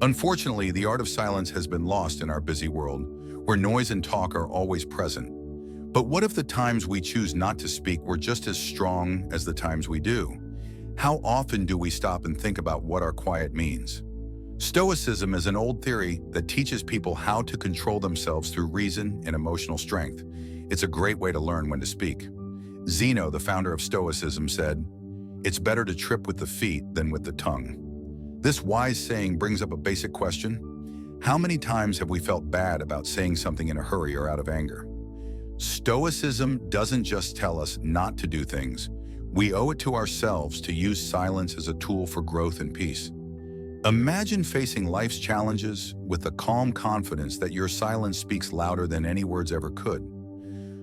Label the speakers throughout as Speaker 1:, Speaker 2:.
Speaker 1: Unfortunately, the art of silence has been lost in our busy world, where noise and talk are always present. But what if the times we choose not to speak were just as strong as the times we do? How often do we stop and think about what our quiet means? Stoicism is an old theory that teaches people how to control themselves through reason and emotional strength. It's a great way to learn when to speak. Zeno, the founder of Stoicism, said, "It's better to trip with the feet than with the tongue." This wise saying brings up a basic question. How many times have we felt bad about saying something in a hurry or out of anger? Stoicism doesn't just tell us not to do things. We owe it to ourselves to use silence as a tool for growth and peace. Imagine facing life's challenges with the calm confidence that your silence speaks louder than any words ever could.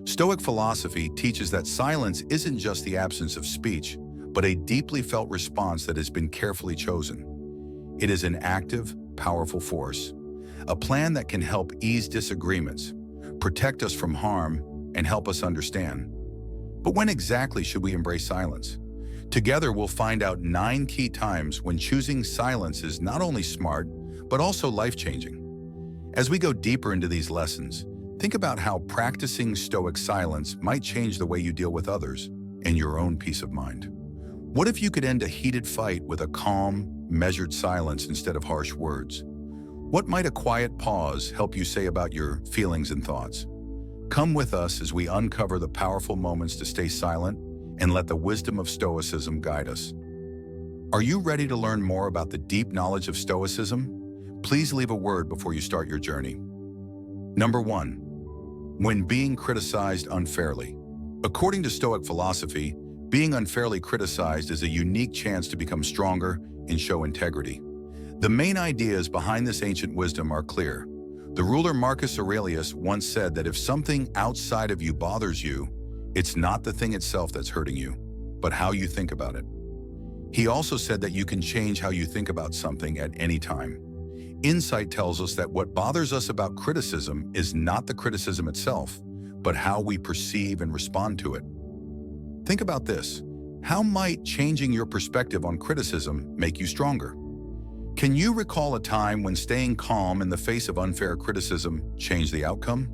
Speaker 1: Stoic philosophy teaches that silence isn't just the absence of speech, but a deeply felt response that has been carefully chosen. It is an active, powerful force, a plan that can help ease disagreements, protect us from harm, and help us understand. But when exactly should we embrace silence? Together, we'll find out 9 key times when choosing silence is not only smart, but also life-changing. As we go deeper into these lessons, think about how practicing Stoic silence might change the way you deal with others and your own peace of mind. What if you could end a heated fight with a calm, measured silence instead of harsh words? What might a quiet pause help you say about your feelings and thoughts? Come with us as we uncover the powerful moments to stay silent and let the wisdom of Stoicism guide us. Are you ready to learn more about the deep knowledge of Stoicism? Please leave a word before you start your journey. Number 1. When being criticized unfairly. According to Stoic philosophy, being unfairly criticized is a unique chance to become stronger and show integrity. The main ideas behind this ancient wisdom are clear. The ruler Marcus Aurelius once said that if something outside of you bothers you, it's not the thing itself that's hurting you, but how you think about it. He also said that you can change how you think about something at any time. Insight tells us that what bothers us about criticism is not the criticism itself, but how we perceive and respond to it. Think about this. How might changing your perspective on criticism make you stronger? Can you recall a time when staying calm in the face of unfair criticism changed the outcome?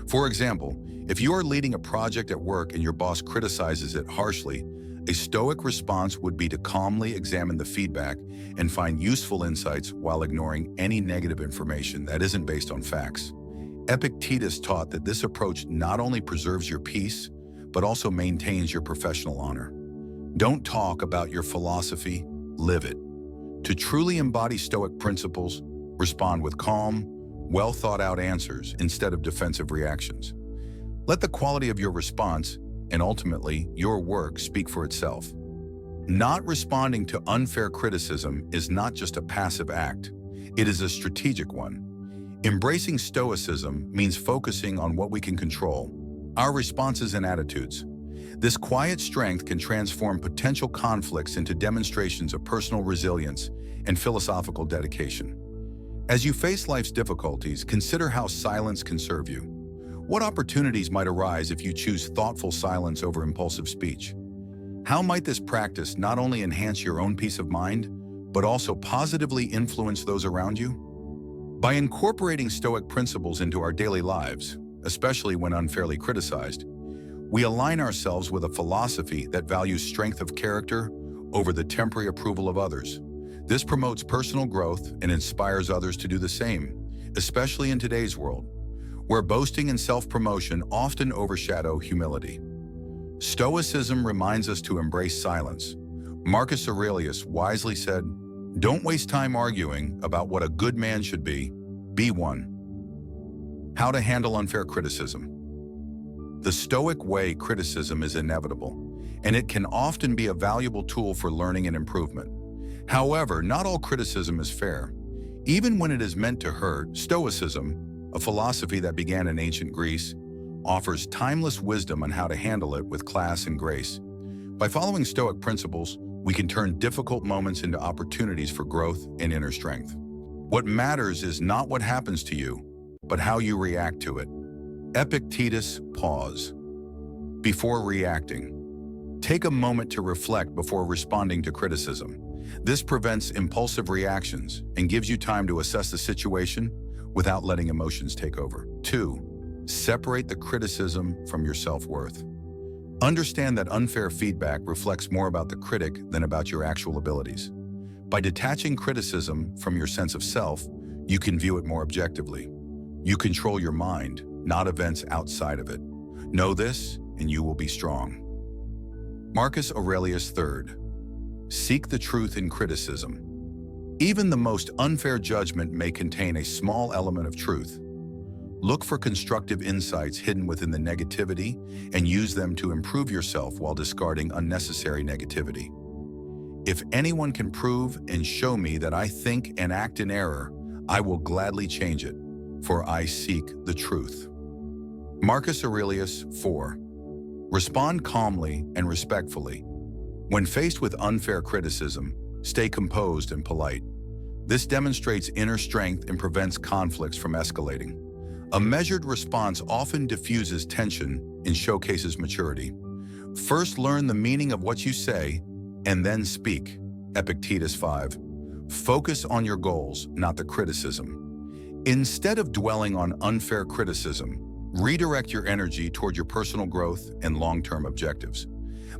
Speaker 1: For example, if you are leading a project at work and your boss criticizes it harshly, a Stoic response would be to calmly examine the feedback and find useful insights while ignoring any negative information that isn't based on facts. Epictetus taught that this approach not only preserves your peace, but also maintains your professional honor. Don't talk about your philosophy, live it. To truly embody Stoic principles, respond with calm, well-thought-out answers instead of defensive reactions. Let the quality of your response, and ultimately your work, speak for itself. Not responding to unfair criticism is not just a passive act, it is a strategic one. Embracing Stoicism means focusing on what we can control, our responses and attitudes. This quiet strength can transform potential conflicts into demonstrations of personal resilience and philosophical dedication. As you face life's difficulties, consider how silence can serve you. What opportunities might arise if you choose thoughtful silence over impulsive speech? How might this practice not only enhance your own peace of mind, but also positively influence those around you? By incorporating Stoic principles into our daily lives, especially when unfairly criticized, we align ourselves with a philosophy that values strength of character over the temporary approval of others. This promotes personal growth and inspires others to do the same, especially in today's world, where boasting and self-promotion often overshadow humility. Stoicism reminds us to embrace silence. Marcus Aurelius wisely said, "Don't waste time arguing about what a good man should be one." How to handle unfair criticism. The Stoic way, criticism is inevitable, and it can often be a valuable tool for learning and improvement. However, not all criticism is fair. Even when it is meant to hurt, Stoicism, a philosophy that began in ancient Greece, offers timeless wisdom on how to handle it with class and grace. By following Stoic principles, we can turn difficult moments into opportunities for growth and inner strength. What matters is not what happens to you, but how you react to it. Epictetus, pause. Before reacting. Take a moment to reflect before responding to criticism. This prevents impulsive reactions and gives you time to assess the situation without letting emotions take over. 2. Separate the criticism from your self-worth. Understand that unfair feedback reflects more about the critic than about your actual abilities. By detaching criticism from your sense of self, you can view it more objectively. You control your mind, not events outside of it. Know this, and you will be strong. Marcus Aurelius III. Seek the truth in criticism. Even the most unfair judgment may contain a small element of truth. Look for constructive insights hidden within the negativity and use them to improve yourself while discarding unnecessary negativity. If anyone can prove and show me that I think and act in error, I will gladly change it, for I seek the truth. Marcus Aurelius IV. Respond calmly and respectfully. When faced with unfair criticism, stay composed and polite. This demonstrates inner strength and prevents conflicts from escalating. A measured response often diffuses tension and showcases maturity. First, learn the meaning of what you say, and then speak. Epictetus V. Focus on your goals, not the criticism. Instead of dwelling on unfair criticism, redirect your energy toward your personal growth and long-term objectives.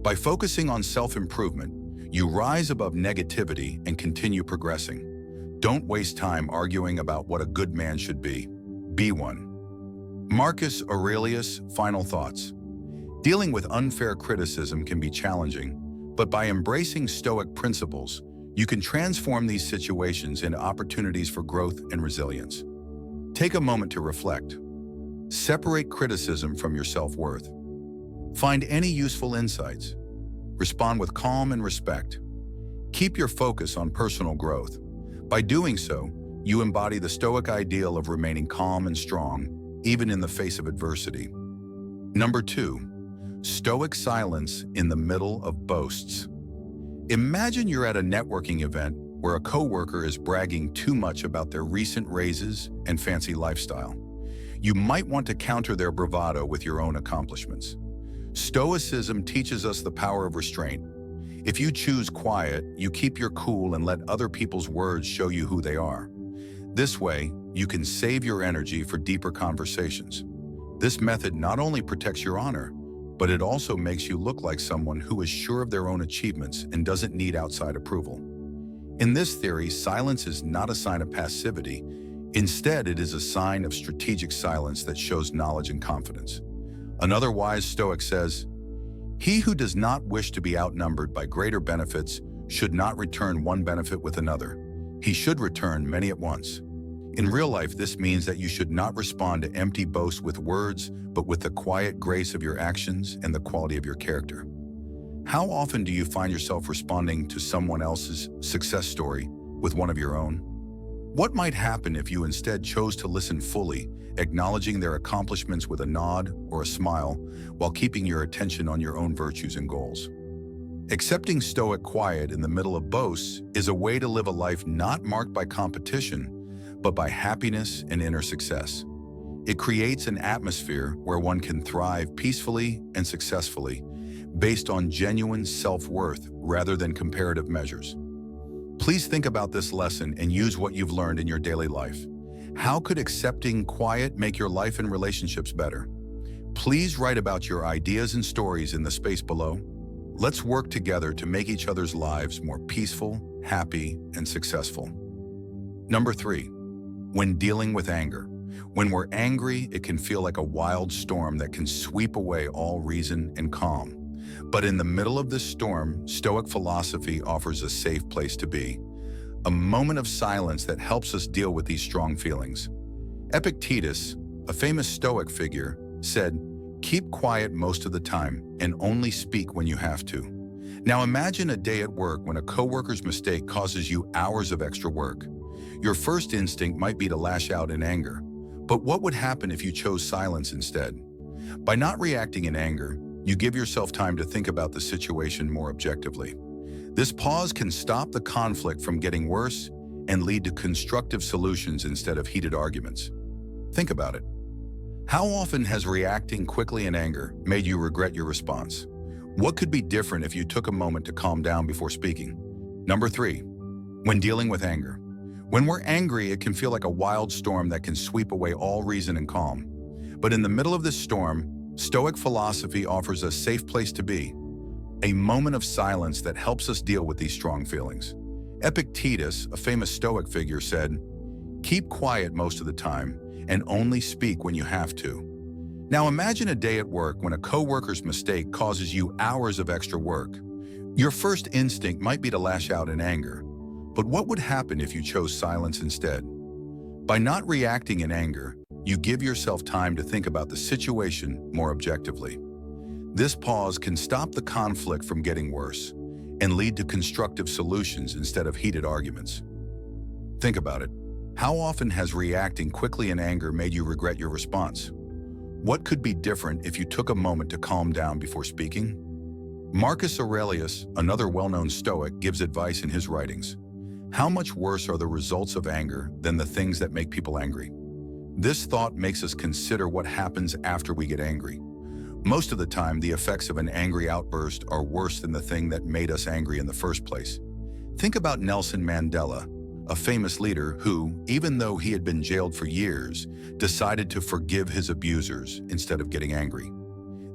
Speaker 1: By focusing on self-improvement, you rise above negativity and continue progressing. Don't waste time arguing about what a good man should be. Be one. Marcus Aurelius' final thoughts. Dealing with unfair criticism can be challenging, but by embracing Stoic principles, you can transform these situations into opportunities for growth and resilience. Take a moment to reflect. Separate criticism from your self-worth. Find any useful insights. Respond with calm and respect. Keep your focus on personal growth. By doing so, you embody the Stoic ideal of remaining calm and strong, even in the face of adversity. Number 2, Stoic silence in the middle of boasts. Imagine you're at a networking event where a coworker is bragging too much about their recent raises and fancy lifestyle. You might want to counter their bravado with your own accomplishments. Stoicism teaches us the power of restraint. If you choose quiet, you keep your cool and let other people's words show you who they are. This way, you can save your energy for deeper conversations. This method not only protects your honor, but it also makes you look like someone who is sure of their own achievements and doesn't need outside approval. In this theory, silence is not a sign of passivity. Instead, it is a sign of strategic silence that shows knowledge and confidence. Another wise Stoic says, "He who does not wish to be outnumbered by greater benefits should not return one benefit with another. He should return many at once." In real life, this means that you should not respond to empty boasts with words, but with the quiet grace of your actions and the quality of your character. How often do you find yourself responding to someone else's success story with one of your own? What might happen if you instead chose to listen fully, acknowledging their accomplishments with a nod or a smile, while keeping your attention on your own virtues and goals? Accepting Stoic quiet in the middle of boasts is a way to live a life not marked by competition, but by happiness and inner success. It creates an atmosphere where one can thrive peacefully and successfully, based on genuine self-worth rather than comparative measures. Please think about this lesson and use what you've learned in your daily life. How could accepting quiet make your life and relationships better? Please write about your ideas and stories in the space below. Let's work together to make each other's lives more peaceful, happy, and successful. Number 3, when dealing with anger. When we're angry, it can feel like a wild storm that can sweep away all reason and calm. But in the middle of this storm, Stoic philosophy offers a safe place to be, a moment of silence that helps us deal with these strong feelings. Epictetus, a famous Stoic figure, said, "Keep quiet most of the time and only speak when you have to." Now imagine a day at work when a coworker's mistake causes you hours of extra work. Your first instinct might be to lash out in anger, but what would happen if you chose silence instead? By not reacting in anger, you give yourself time to think about the situation more objectively. This pause can stop the conflict from getting worse and lead to constructive solutions instead of heated arguments. Think about it. How often has reacting quickly in anger made you regret your response? What could be different if you took a moment to calm down before speaking? Number 3, when dealing with anger. When we're angry, it can feel like a wild storm that can sweep away all reason and calm. But in the middle of this storm, Stoic philosophy offers a safe place to be, a moment of silence that helps us deal with these strong feelings. Epictetus, a famous Stoic figure, said, "Keep quiet most of the time and only speak when you have to." Now imagine a day at work when a coworker's mistake causes you hours of extra work. Your first instinct might be to lash out in anger, but what would happen if you chose silence instead? By not reacting in anger, you give yourself time to think about the situation more objectively. This pause can stop the conflict from getting worse and lead to constructive solutions instead of heated arguments. Think about it. How often has reacting quickly in anger made you regret your response? What could be different if you took a moment to calm down before speaking? Marcus Aurelius, another well-known Stoic, gives advice in his writings. How much worse are the results of anger than the things that make people angry? This thought makes us consider what happens after we get angry. Most of the time, the effects of an angry outburst are worse than the thing that made us angry in the first place. Think about Nelson Mandela, a famous leader who, even though he had been jailed for years, decided to forgive his abusers instead of getting angry.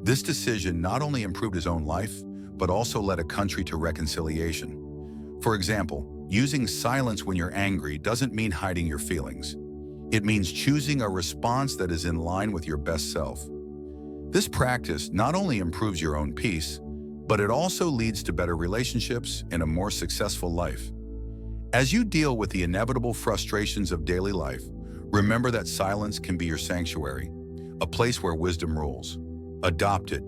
Speaker 1: This decision not only improved his own life, but also led a country to reconciliation. For example, using silence when you're angry doesn't mean hiding your feelings. It means choosing a response that is in line with your best self. This practice not only improves your own peace, but it also leads to better relationships and a more successful life. As you deal with the inevitable frustrations of daily life, remember that silence can be your sanctuary, a place where wisdom rules. Adopt it,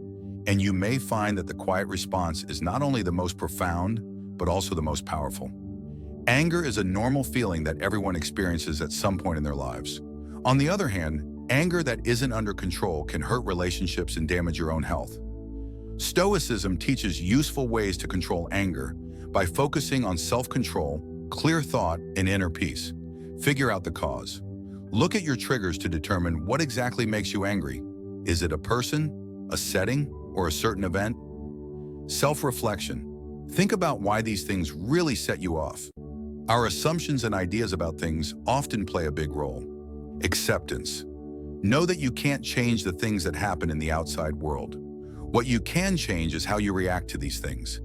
Speaker 1: and you may find that the quiet response is not only the most profound, but also the most powerful. Anger is a normal feeling that everyone experiences at some point in their lives. On the other hand, anger that isn't under control can hurt relationships and damage your own health. Stoicism teaches useful ways to control anger by focusing on self-control, clear thought, and inner peace. Figure out the cause. Look at your triggers to determine what exactly makes you angry. Is it a person, a setting, or a certain event? Self-reflection. Think about why these things really set you off. Our assumptions and ideas about things often play a big role. Acceptance. Know that you can't change the things that happen in the outside world. What you can change is how you react to these things.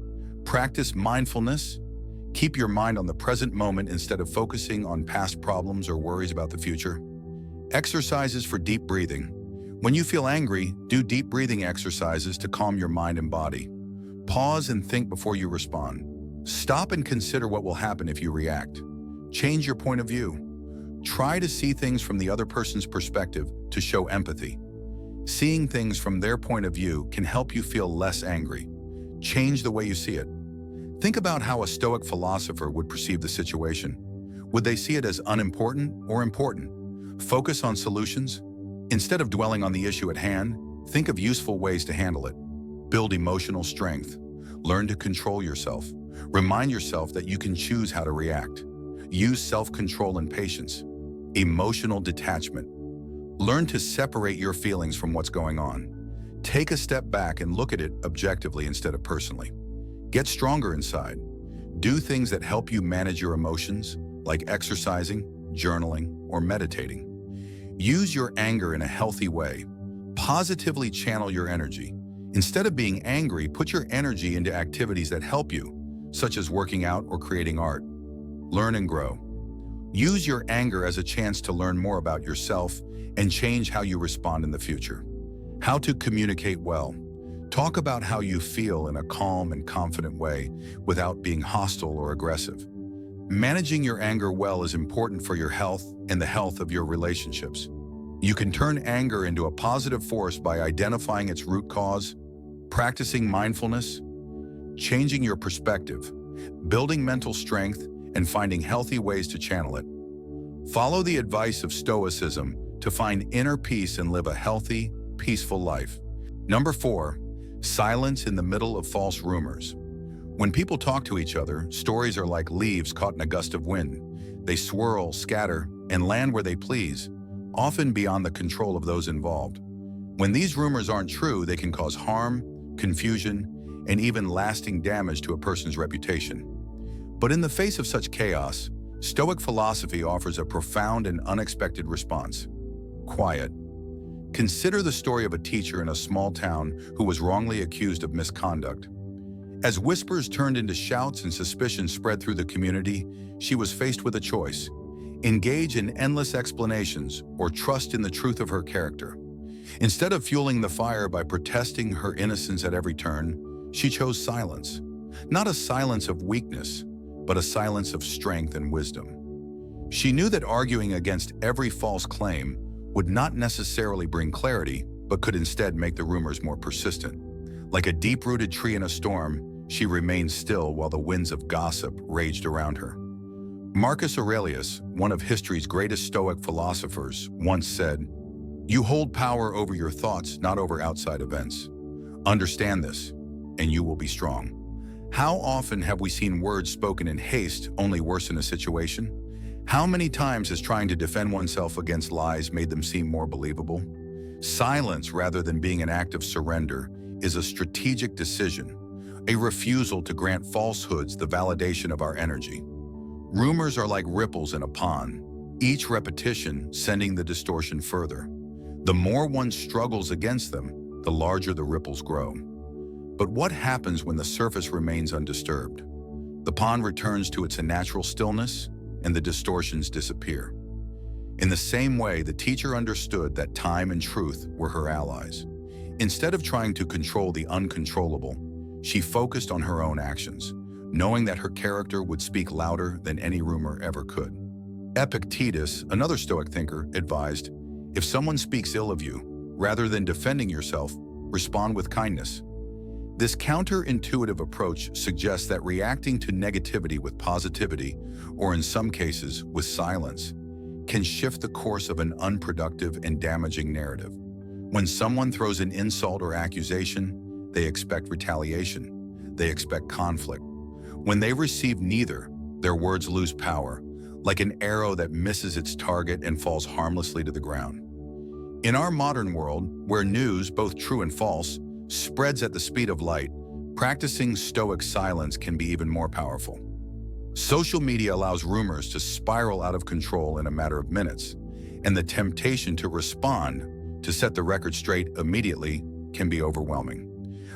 Speaker 1: Practice mindfulness. Keep your mind on the present moment instead of focusing on past problems or worries about the future. Exercises for deep breathing. When you feel angry, do deep breathing exercises to calm your mind and body. Pause and think before you respond. Stop and consider what will happen if you react. Change your point of view. Try to see things from the other person's perspective to show empathy. Seeing things from their point of view can help you feel less angry. Change the way you see it. Think about how a Stoic philosopher would perceive the situation. Would they see it as unimportant or important? Focus on solutions. Instead of dwelling on the issue at hand, think of useful ways to handle it. Build emotional strength. Learn to control yourself. Remind yourself that you can choose how to react. Use self-control and patience. Emotional detachment. Learn to separate your feelings from what's going on. Take a step back and look at it objectively instead of personally. Get stronger inside. Do things that help you manage your emotions, like exercising, journaling, or meditating. Use your anger in a healthy way. Positively channel your energy. Instead of being angry, put your energy into activities that help you, such as working out or creating art. Learn and grow. Use your anger as a chance to learn more about yourself and change how you respond in the future. How to communicate well. Talk about how you feel in a calm and confident way without being hostile or aggressive. Managing your anger well is important for your health and the health of your relationships. You can turn anger into a positive force by identifying its root cause, practicing mindfulness, changing your perspective, building mental strength, and finding healthy ways to channel it. Follow the advice of Stoicism to find inner peace and live a healthy, peaceful life. Number 4, silence in the middle of false rumors. When people talk to each other, stories are like leaves caught in a gust of wind. They swirl, scatter, and land where they please, often beyond the control of those involved. When these rumors aren't true, they can cause harm, confusion, and even lasting damage to a person's reputation. But in the face of such chaos, Stoic philosophy offers a profound and unexpected response: quiet. Consider the story of a teacher in a small town who was wrongly accused of misconduct. As whispers turned into shouts and suspicion spread through the community, she was faced with a choice: engage in endless explanations or trust in the truth of her character. Instead of fueling the fire by protesting her innocence at every turn, she chose silence. Not a silence of weakness, but a silence of strength and wisdom. She knew that arguing against every false claim would not necessarily bring clarity, but could instead make the rumors more persistent. Like a deep-rooted tree in a storm, she remained still while the winds of gossip raged around her. Marcus Aurelius, one of history's greatest Stoic philosophers, once said, "You hold power over your thoughts, not over outside events. Understand this, and you will be strong." How often have we seen words spoken in haste only worsen a situation? How many times has trying to defend oneself against lies made them seem more believable? Silence, rather than being an act of surrender, is a strategic decision, a refusal to grant falsehoods the validation of our energy. Rumors are like ripples in a pond, each repetition sending the distortion further. The more one struggles against them, the larger the ripples grow. But what happens when the surface remains undisturbed? The pond returns to its natural stillness, and the distortions disappear. In the same way, the teacher understood that time and truth were her allies. Instead of trying to control the uncontrollable, she focused on her own actions, knowing that her character would speak louder than any rumor ever could. Epictetus, another Stoic thinker, advised, "If someone speaks ill of you, rather than defending yourself, respond with kindness." This counterintuitive approach suggests that reacting to negativity with positivity, or in some cases with silence, can shift the course of an unproductive and damaging narrative. When someone throws an insult or accusation, they expect retaliation. They expect conflict. When they receive neither, their words lose power, like an arrow that misses its target and falls harmlessly to the ground. In our modern world, where news, both true and false, spreads at the speed of light, practicing Stoic silence can be even more powerful. Social media allows rumors to spiral out of control in a matter of minutes, and the temptation to respond, to set the record straight immediately, can be overwhelming.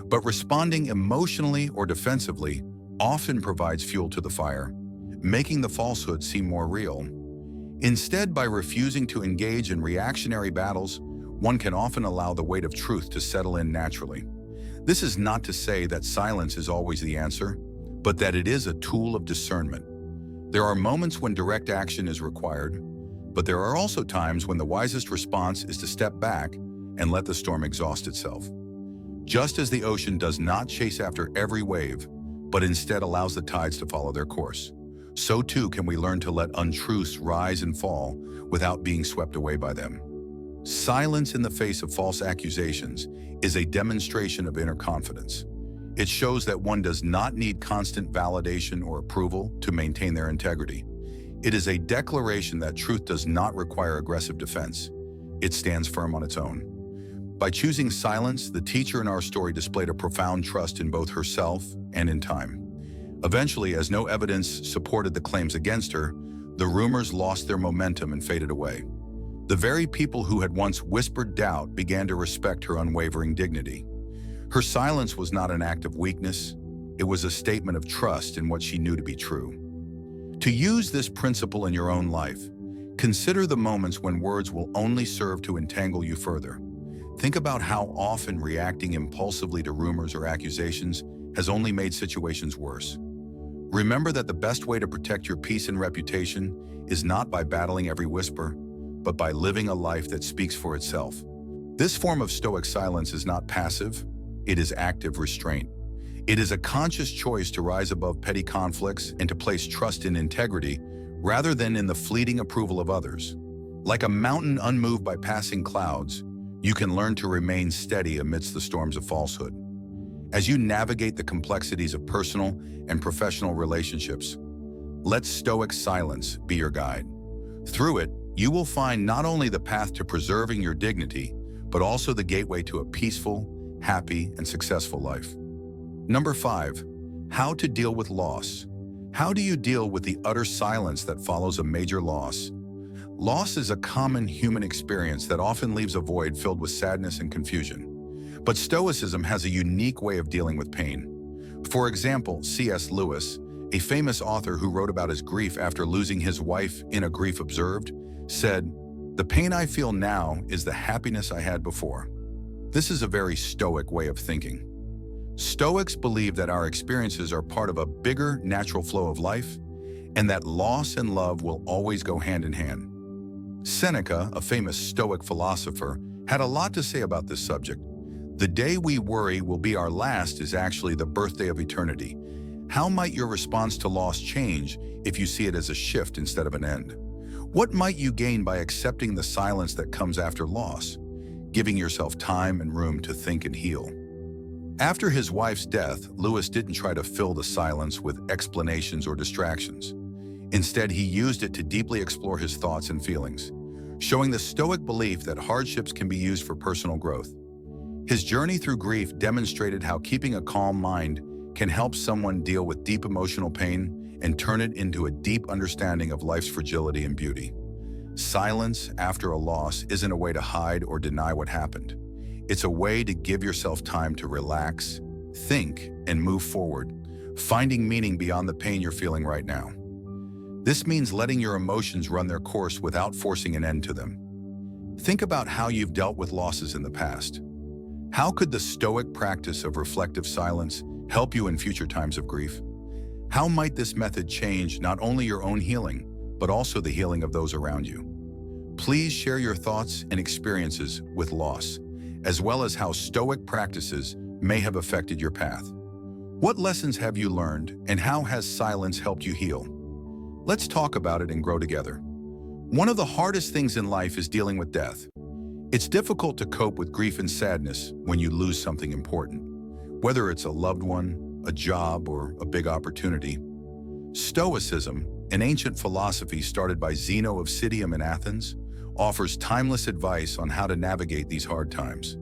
Speaker 1: But responding emotionally or defensively often provides fuel to the fire, making the falsehood seem more real. Instead, by refusing to engage in reactionary battles, one can often allow the weight of truth to settle in naturally. This is not to say that silence is always the answer, but that it is a tool of discernment. There are moments when direct action is required, but there are also times when the wisest response is to step back and let the storm exhaust itself. Just as the ocean does not chase after every wave, but instead allows the tides to follow their course, so too can we learn to let untruths rise and fall without being swept away by them. Silence in the face of false accusations is a demonstration of inner confidence. It shows that one does not need constant validation or approval to maintain their integrity. It is a declaration that truth does not require aggressive defense. It stands firm on its own. By choosing silence, the teacher in our story displayed a profound trust in both herself and in time. Eventually, as no evidence supported the claims against her, the rumors lost their momentum and faded away. The very people who had once whispered doubt began to respect her unwavering dignity. Her silence was not an act of weakness, it was a statement of trust in what she knew to be true. To use this principle in your own life, consider the moments when words will only serve to entangle you further. Think about how often reacting impulsively to rumors or accusations has only made situations worse. Remember that the best way to protect your peace and reputation is not by battling every whisper, but by living a life that speaks for itself. This form of Stoic silence is not passive, it is active restraint. It is a conscious choice to rise above petty conflicts and to place trust in integrity rather than in the fleeting approval of others. Like a mountain unmoved by passing clouds, you can learn to remain steady amidst the storms of falsehood. As you navigate the complexities of personal and professional relationships, let Stoic silence be your guide. Through it, you will find not only the path to preserving your dignity, but also the gateway to a peaceful, happy, and successful life. Number 5, how to deal with loss. How do you deal with the utter silence that follows a major loss? Loss is a common human experience that often leaves a void filled with sadness and confusion. But Stoicism has a unique way of dealing with pain. For example, C.S. Lewis, a famous author who wrote about his grief after losing his wife in A Grief Observed, said, "The pain I feel now is the happiness I had before." This is a very Stoic way of thinking. Stoics believe that our experiences are part of a bigger natural flow of life, and that loss and love will always go hand in hand. Seneca, a famous Stoic philosopher, had a lot to say about this subject. "The day we worry will be our last is actually the birthday of eternity." How might your response to loss change if you see it as a shift instead of an end? What might you gain by accepting the silence that comes after loss, giving yourself time and room to think and heal? After his wife's death, Lewis didn't try to fill the silence with explanations or distractions. Instead, he used it to deeply explore his thoughts and feelings, showing the Stoic belief that hardships can be used for personal growth. His journey through grief demonstrated how keeping a calm mind can help someone deal with deep emotional pain and turn it into a deep understanding of life's fragility and beauty. Silence after a loss isn't a way to hide or deny what happened. It's a way to give yourself time to relax, think, and move forward, finding meaning beyond the pain you're feeling right now. This means letting your emotions run their course without forcing an end to them. Think about how you've dealt with losses in the past. How could the Stoic practice of reflective silence help you in future times of grief? How might this method change not only your own healing, but also the healing of those around you? Please share your thoughts and experiences with loss, as well as how Stoic practices may have affected your path. What lessons have you learned, and how has silence helped you heal? Let's talk about it and grow together. One of the hardest things in life is dealing with death. It's difficult to cope with grief and sadness when you lose something important, whether it's a loved one, a job, or a big opportunity. Stoicism, an ancient philosophy started by Zeno of Citium in Athens, offers timeless advice on how to navigate these hard times.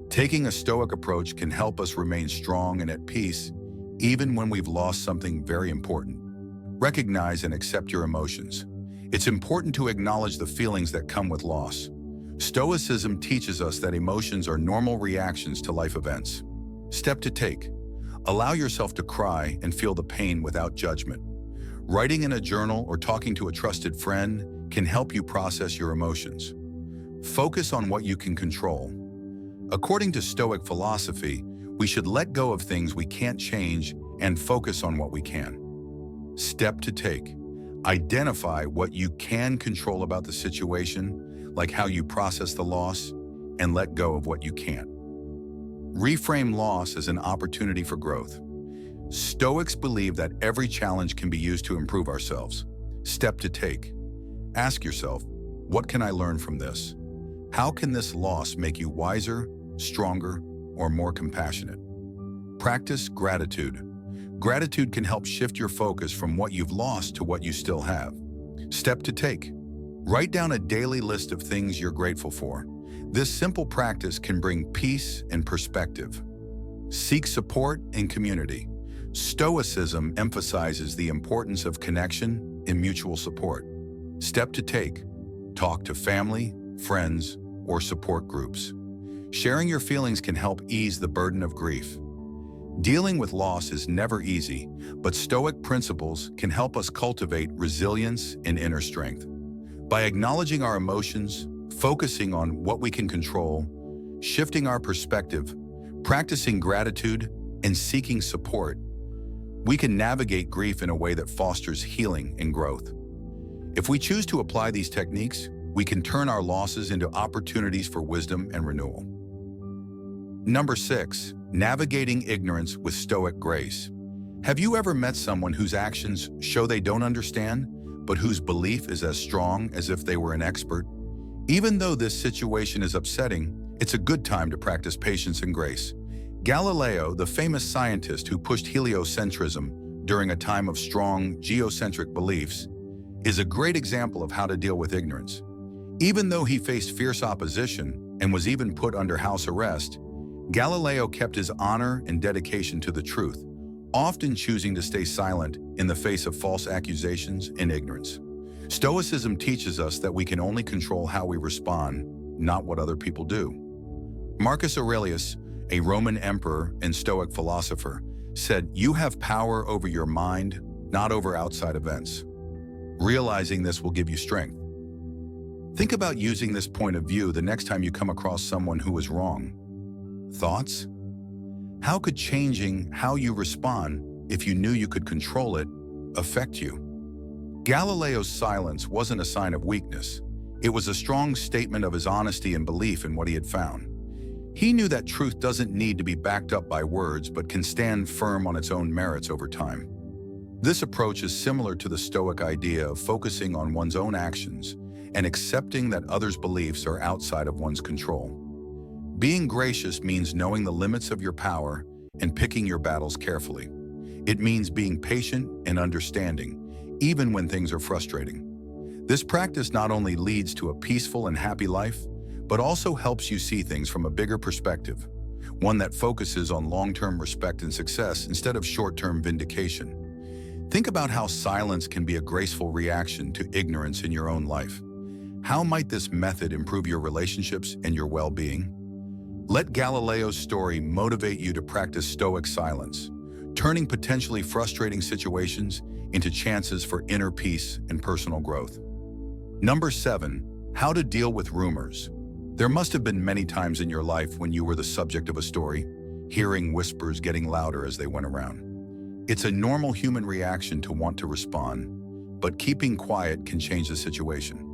Speaker 1: Taking a Stoic approach can help us remain strong and at peace, even when we've lost something very important. Recognize and accept your emotions. It's important to acknowledge the feelings that come with loss. Stoicism teaches us that emotions are normal reactions to life events. Step to take. Allow yourself to cry and feel the pain without judgment. Writing in a journal or talking to a trusted friend can help you process your emotions. Focus on what you can control. According to Stoic philosophy, we should let go of things we can't change and focus on what we can. Step to take. Identify what you can control about the situation, like how you process the loss, and let go of what you can't. Reframe loss as an opportunity for growth. Stoics believe that every challenge can be used to improve ourselves. Step to take. Ask yourself, what can I learn from this? How can this loss make you wiser, stronger, or more compassionate? Practice gratitude. Gratitude can help shift your focus from what you've lost to what you still have. Step to take. Write down a daily list of things you're grateful for. This simple practice can bring peace and perspective. Seek support and community. Stoicism emphasizes the importance of connection and mutual support. Step to take. Talk to family, friends, or support groups. Sharing your feelings can help ease the burden of grief. Dealing with loss is never easy, but Stoic principles can help us cultivate resilience and inner strength. By acknowledging our emotions, focusing on what we can control, shifting our perspective, practicing gratitude, and seeking support, we can navigate grief in a way that fosters healing and growth. If we choose to apply these techniques, we can turn our losses into opportunities for wisdom and renewal. Number 6, navigating ignorance with Stoic grace. Have you ever met someone whose actions show they don't understand, but whose belief is as strong as if they were an expert? Even though this situation is upsetting, it's a good time to practice patience and grace. Galileo, the famous scientist who pushed heliocentrism during a time of strong geocentric beliefs, is a great example of how to deal with ignorance. Even though he faced fierce opposition and was even put under house arrest, Galileo kept his honor and dedication to the truth, often choosing to stay silent in the face of false accusations and ignorance. Stoicism teaches us that we can only control how we respond, not what other people do. Marcus Aurelius, a Roman emperor and Stoic philosopher, said, "You have power over your mind, not over outside events." Realizing this will give you strength. Think about using this point of view the next time you come across someone who is wrong. Thoughts? How could changing how you respond, if you knew you could control it, affect you? Galileo's silence wasn't a sign of weakness. It was a strong statement of his honesty and belief in what he had found. He knew that truth doesn't need to be backed up by words, but can stand firm on its own merits over time. This approach is similar to the Stoic idea of focusing on one's own actions and accepting that others' beliefs are outside of one's control. Being gracious means knowing the limits of your power and picking your battles carefully. It means being patient and understanding, even when things are frustrating. This practice not only leads to a peaceful and happy life, but also helps you see things from a bigger perspective, one that focuses on long-term respect and success instead of short-term vindication. Think about how silence can be a graceful reaction to ignorance in your own life. How might this method improve your relationships and your well-being? Let Galileo's story motivate you to practice Stoic silence, turning potentially frustrating situations into chances for inner peace and personal growth. Number 7, how to deal with rumors. There must have been many times in your life when you were the subject of a story, hearing whispers getting louder as they went around. It's a normal human reaction to want to respond, but keeping quiet can change the situation.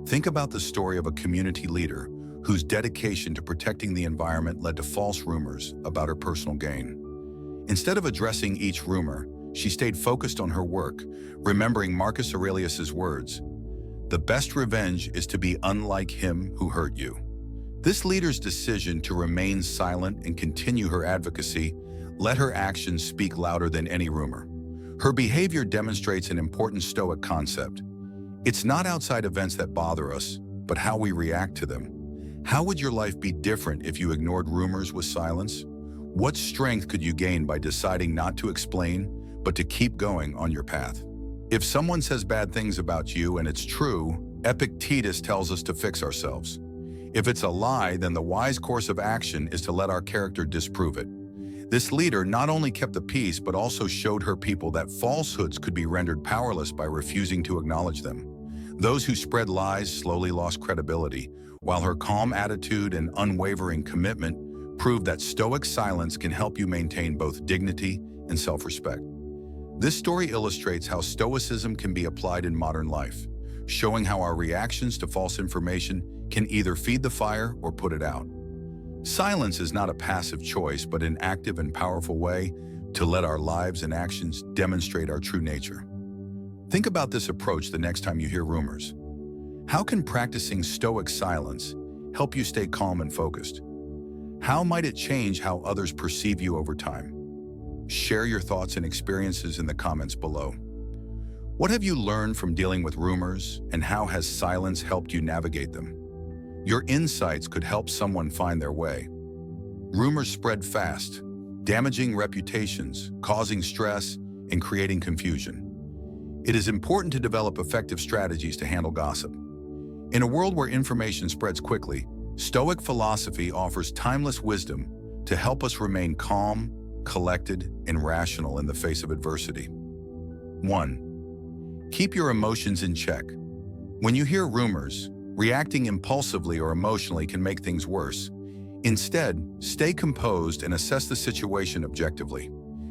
Speaker 1: Think about the story of a community leader whose dedication to protecting the environment led to false rumors about her personal gain. Instead of addressing each rumor, she stayed focused on her work, remembering Marcus Aurelius's words, "The best revenge is to be unlike him who hurt you." This leader's decision to remain silent and continue her advocacy let her actions speak louder than any rumor. Her behavior demonstrates an important Stoic concept. It's not outside events that bother us, but how we react to them. How would your life be different if you ignored rumors with silence? What strength could you gain by deciding not to explain, but to keep going on your path? If someone says bad things about you and it's true, Epictetus tells us to fix ourselves. If it's a lie, then the wise course of action is to let our character disprove it. This leader not only kept the peace, but also showed her people that falsehoods could be rendered powerless by refusing to acknowledge them. Those who spread lies slowly lost credibility, while her calm attitude and unwavering commitment proved that Stoic silence can help you maintain both dignity and self-respect. This story illustrates how Stoicism can be applied in modern life, showing how our reactions to false information can either feed the fire or put it out. Silence is not a passive choice, but an active and powerful way to let our lives and actions demonstrate our true nature. Think about this approach the next time you hear rumors. How can practicing Stoic silence help you stay calm and focused? How might it change how others perceive you over time? Share your thoughts and experiences in the comments below. What have you learned from dealing with rumors, and how has silence helped you navigate them? Your insights could help someone find their way. Rumors spread fast, damaging reputations, causing stress, and creating confusion. It is important to develop effective strategies to handle gossip. In a world where information spreads quickly, Stoic philosophy offers timeless wisdom to help us remain calm, collected, and rational in the face of adversity. 1. Keep your emotions in check. When you hear rumors, reacting impulsively or emotionally can make things worse. Instead, stay composed and assess the situation objectively.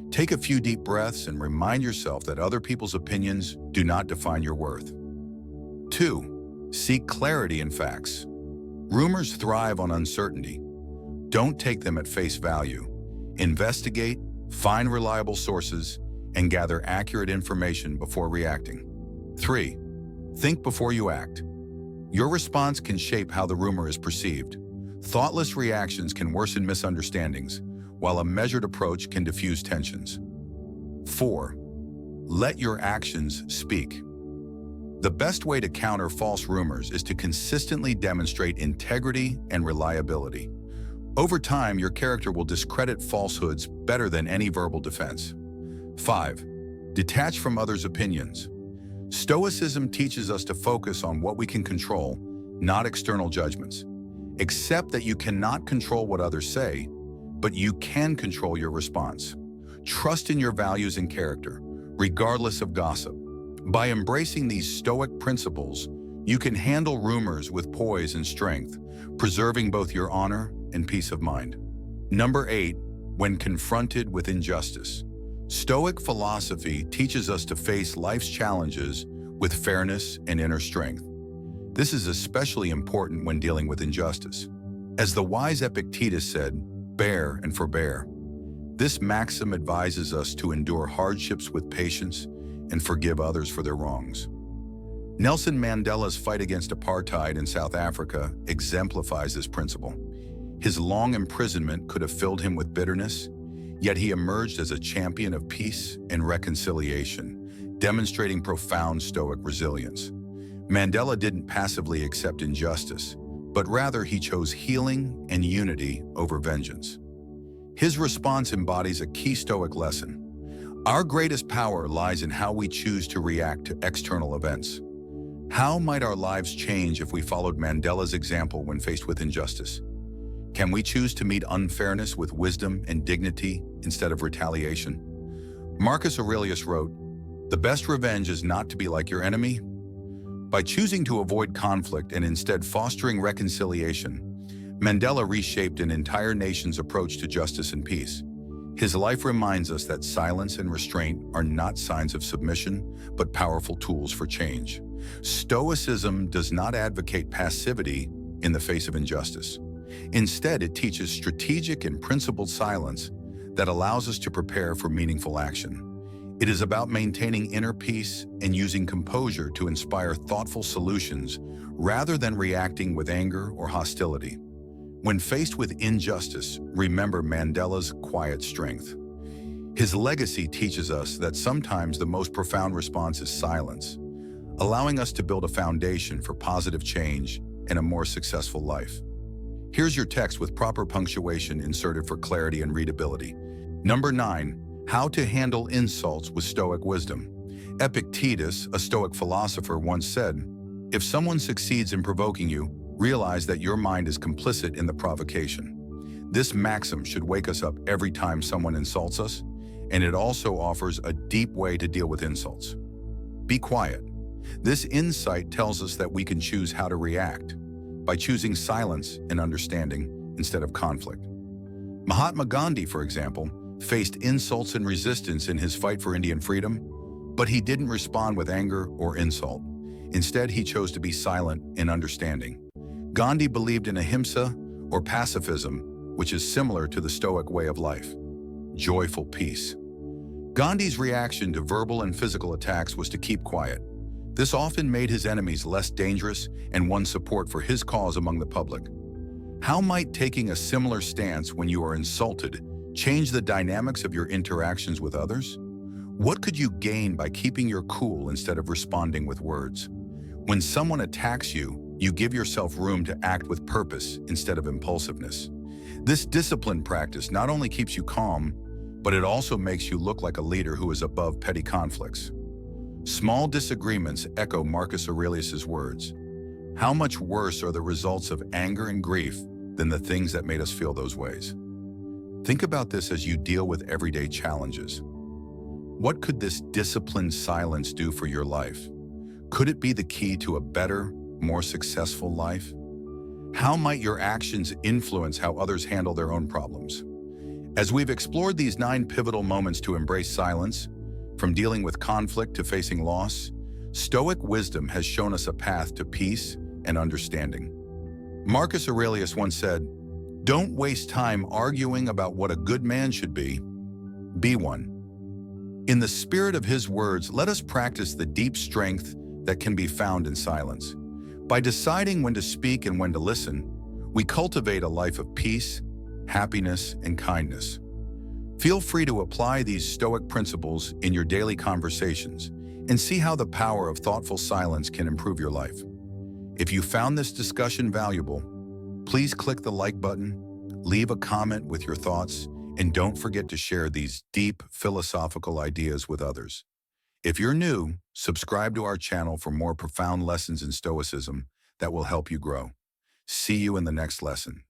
Speaker 1: Take a few deep breaths and remind yourself that other people's opinions do not define your worth. 2. Seek clarity in facts. Rumors thrive on uncertainty. Don't take them at face value. Investigate, find reliable sources, and gather accurate information before reacting. 3. Think before you act. Your response can shape how the rumor is perceived. Thoughtless reactions can worsen misunderstandings, while a measured approach can diffuse tensions. 4. Let your actions speak. The best way to counter false rumors is to consistently demonstrate integrity and reliability. Over time, your character will discredit falsehoods better than any verbal defense. 5. Detach from others' opinions. Stoicism teaches us to focus on what we can control, not external judgments. Accept that you cannot control what others say, but you can control your response. Trust in your values and character, regardless of gossip. By embracing these Stoic principles, you can handle rumors with poise and strength, preserving both your honor and peace of mind. Number 8. When confronted with injustice. Stoic philosophy teaches us to face life's challenges with fairness and inner strength. This is especially important when dealing with injustice. As the wise Epictetus said, "Bear and forbear." This maxim advises us to endure hardships with patience and forgive others for their wrongs. Nelson Mandela's fight against apartheid in South Africa exemplifies this principle. His long imprisonment could have filled him with bitterness, yet he emerged as a champion of peace and reconciliation, demonstrating profound Stoic resilience. Mandela didn't passively accept injustice, but rather he chose healing and unity over vengeance. His response embodies a key Stoic lesson. Our greatest power lies in how we choose to react to external events. How might our lives change if we followed Mandela's example when faced with injustice? Can we choose to meet unfairness with wisdom and dignity instead of retaliation? Marcus Aurelius wrote, "The best revenge is not to be like your enemy." By choosing to avoid conflict and instead fostering reconciliation, Mandela reshaped an entire nation's approach to justice and peace. His life reminds us that silence and restraint are not signs of submission, but powerful tools for change. Stoicism does not advocate passivity in the face of injustice. Instead, it teaches strategic and principled silence that allows us to prepare for meaningful action. It is about maintaining inner peace and using composure to inspire thoughtful solutions rather than reacting with anger or hostility. When faced with injustice, remember Mandela's quiet strength. His legacy teaches us that sometimes the most profound response is silence, allowing us to build a foundation for positive change and a more successful life. Here's your text with proper punctuation inserted for clarity and readability. Number 9. How to handle insults with Stoic wisdom. Epictetus, a Stoic philosopher, once said, "If someone succeeds in provoking you, realize that your mind is complicit in the provocation." This maxim should wake us up every time someone insults us, and it also offers a deep way to deal with insults. Be quiet. This insight tells us that we can choose how to react by choosing silence and understanding instead of conflict. Mahatma Gandhi, for example, faced insults and resistance in his fight for Indian freedom, but he didn't respond with anger or insult. Instead, he chose to be silent and understanding. Gandhi believed in ahimsa, or pacifism, which is similar to the Stoic way of life. Joyful peace. Gandhi's reaction to verbal and physical attacks was to keep quiet. This often made his enemies less dangerous and won support for his cause among the public. How might taking a similar stance when you are insulted change the dynamics of your interactions with others? What could you gain by keeping your cool instead of responding with words? When someone attacks you, you give yourself room to act with purpose instead of impulsiveness. This disciplined practice not only keeps you calm, but it also makes you look like a leader who is above petty conflicts. Small disagreements echo Marcus Aurelius's words. How much worse are the results of anger and grief than the things that made us feel those ways? Think about this as you deal with everyday challenges. What could this disciplined silence do for your life? Could it be the key to a better, more successful life? How might your actions influence how others handle their own problems? As we've explored these 9 pivotal moments to embrace silence, from dealing with conflict to facing loss, Stoic wisdom has shown us a path to peace and understanding. Marcus Aurelius once said, "Don't waste time arguing about what a good man should be. Be one." In the spirit of his words, let us practice the deep strength that can be found in silence. By deciding when to speak and when to listen, we cultivate a life of peace, happiness, and kindness. Feel free to apply these Stoic principles in your daily conversations and see how the power of thoughtful silence can improve your life. If you found this discussion valuable, please click the like button, leave a comment with your thoughts, And don't forget to share these deep philosophical ideas with others. If you're new, subscribe to our channel for more profound lessons in Stoicism that will help you grow. See you in the next lesson.